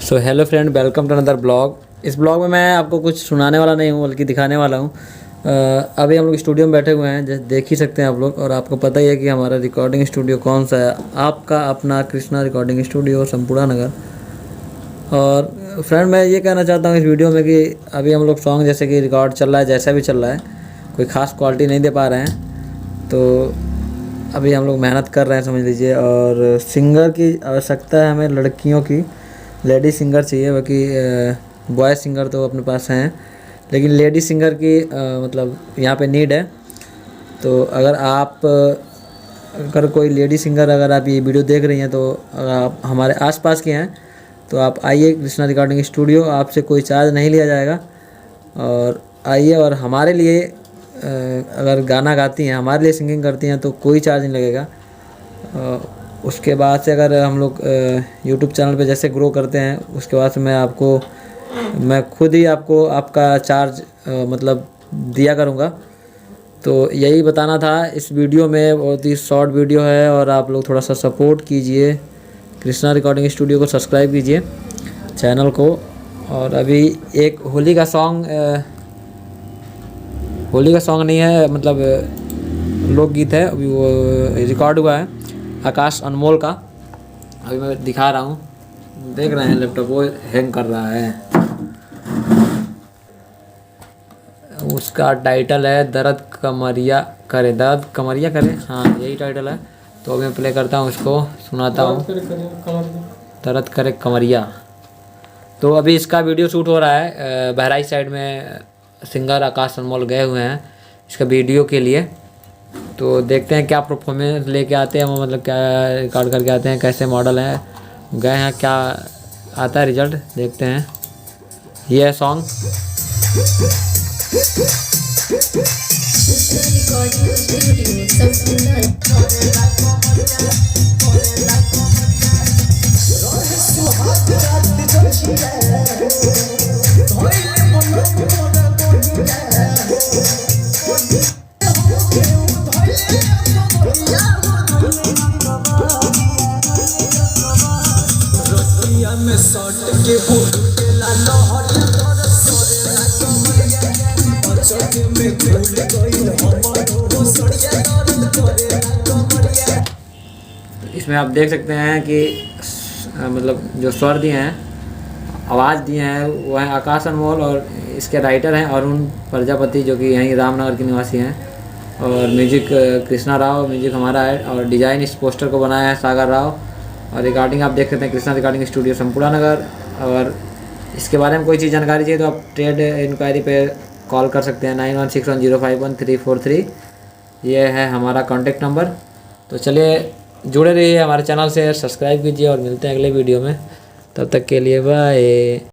So hello friend, welcome to another blog. इस blog में मैं आपको कुछ सुनाने वाला नहीं हूँ बल्कि दिखाने वाला हूँ। अभी हम लोग स्टूडियो में बैठे हुए हैं, जैसे देख ही सकते हैं आप लोग। और आपको पता ही है कि हमारा रिकॉर्डिंग स्टूडियो कौन सा है, आपका अपना कृष्णा रिकॉर्डिंग स्टूडियो संपूर्ण नगर। और फ्रेंड मैं ये कहना चाहता हूँ इस वीडियो में कि अभी हम लोग सॉन्ग जैसे कि रिकॉर्ड चल रहा है, जैसा भी चल रहा है, कोई ख़ास क्वालिटी नहीं दे पा रहे हैं। तो अभी हम लोग मेहनत कर रहे हैं समझ लीजिए। और सिंगर की आवश्यकता है हमें, लड़कियों की, लेडी सिंगर चाहिए। बाकी बॉय सिंगर तो अपने पास हैं, लेकिन लेडी सिंगर की मतलब यहाँ पे नीड है। तो अगर कोई लेडी सिंगर, अगर आप ये वीडियो देख रही हैं, तो अगर आप हमारे आसपास के हैं तो आप आइए कृष्णा रिकॉर्डिंग स्टूडियो। आपसे कोई चार्ज नहीं लिया जाएगा। और आइए, और हमारे लिए अगर गाना गाती हैं, हमारे लिए सिंगिंग करती हैं तो कोई चार्ज नहीं लगेगा। उसके बाद से अगर हम लोग यूट्यूब चैनल पे जैसे ग्रो करते हैं, उसके बाद से मैं खुद ही आपको आपका चार्ज मतलब दिया करूँगा। तो यही बताना था इस वीडियो में। बहुत ही शॉर्ट वीडियो है और आप लोग थोड़ा सा सपोर्ट कीजिए, कृष्णा रिकॉर्डिंग स्टूडियो को सब्सक्राइब कीजिए चैनल को। और अभी एक होली का सॉन्ग नहीं है, मतलब लोकगीत है, अभी वो रिकॉर्ड हुआ है आकाश अनमोल का। अभी मैं दिखा रहा हूँ, देख रहे हैं लैपटॉप वो हैंग कर रहा है। उसका टाइटल है दर्द कमरिया करे, हाँ यही टाइटल है। तो अभी मैं प्ले करता हूँ, उसको सुनाता हूँ। दर्द करे कमरिया। तो अभी इसका वीडियो शूट हो रहा है बहराइच साइड में। सिंगर आकाश अनमोल गए हुए हैं इसका वीडियो के लिए। तो देखते हैं क्या परफॉर्मेंस लेके आते हैं वो, मतलब क्या रिकॉर्ड करके आते हैं, कैसे मॉडल हैं, गए हैं, क्या आता है रिजल्ट, देखते हैं। ये है सॉन्ग। इसमें आप देख सकते हैं कि मतलब जो स्वर दिए हैं, आवाज़ दिए हैं, वो है आकाश अनमोल। और इसके राइटर हैं अरुण प्रजापति, जो कि यहीं रामनगर के निवासी हैं। और म्यूजिक कृष्णा राव, म्यूजिक हमारा है। और डिज़ाइन इस पोस्टर को बनाया है सागर राव। और रिकॉर्डिंग आप देख सकते हैं कृष्णा रिकॉर्डिंग स्टूडियो संपूर्ण नगर। और इसके बारे में कोई चीज़ जानकारी चाहिए तो आप ट्रेड इंक्वायरी पे कॉल कर सकते हैं 9161051343। ये है हमारा कॉन्टेक्ट नंबर। तो चलिए जुड़े रहिए हमारे चैनल से, सब्सक्राइब कीजिए और मिलते हैं अगले वीडियो में। तब तक के लिए बाय।